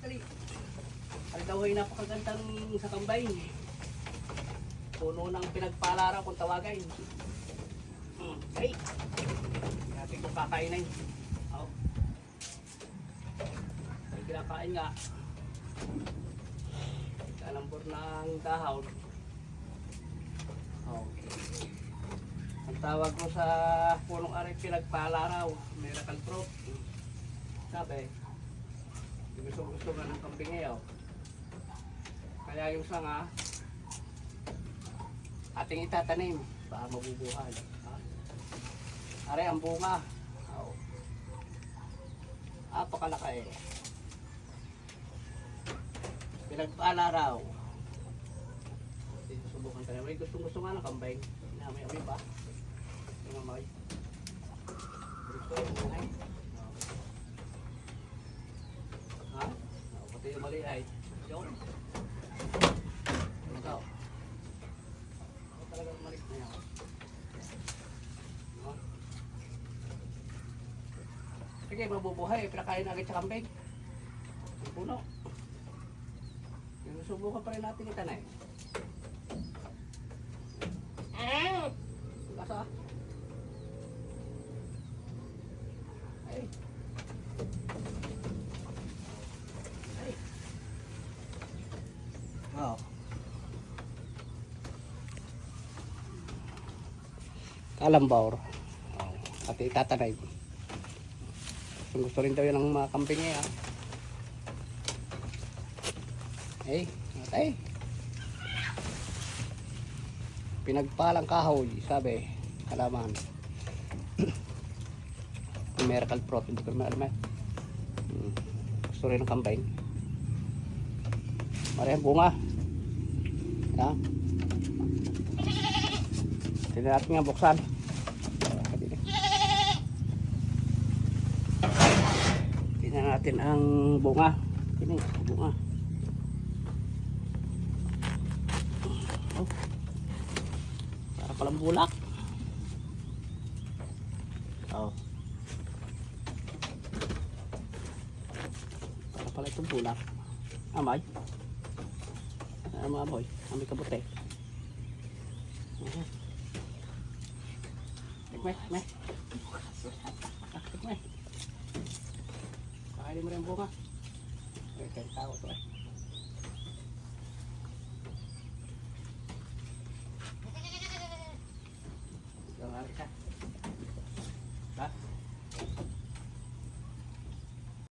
kali. Ay daw ay napakagandang sa kambay. Puno ng pinagpalaraw kung tawagin. Ay! Natin kung kakainin. Oh. Ay kinakain nga. Kalambor ng dahon. Okay. Ang tawag ko sa punong ari pinagpalaraw, miracle fruit. Sabi, gusto nga ng kambing ngayon. Kaya yung sanga, ating itatanim, baka mabubuhay. Ari ang bunga. Oh. Apakalaki. Pinagpalaraw. Subukan tayo. May gusto nga ng kambing. May ba? Yung mamay. Gusto yung mamay. Ha? Pati yung mali ay. Yun. Ikaw. Ako talagang malik na yan. Sige, mabubuhay. Pinakain agad sa kambing. Ang puno. Subukan pa rin natin itanay. Lasa. Ay. Ay. Oh. Kalambor. Oh. At itatanay. Gusto rin daw yan ng mga kambing niya. Ay, atay. Pinagpalang kahoy, sabi, halaman. Miracle fruit, hindi ko naman alam. Gusto rin ng kambing. Marihang bunga. Yan. Tignan natin nga buksan. Tignan natin ang bunga. Ini, bunga. Oh. Para palang bulak. Oh. Para pala itong bulak. Amay. Amoy. Amoy kabuti. Tikme. Tikme. Kakainin mo rin ang bunga. May kaya tao ito eh. Jangan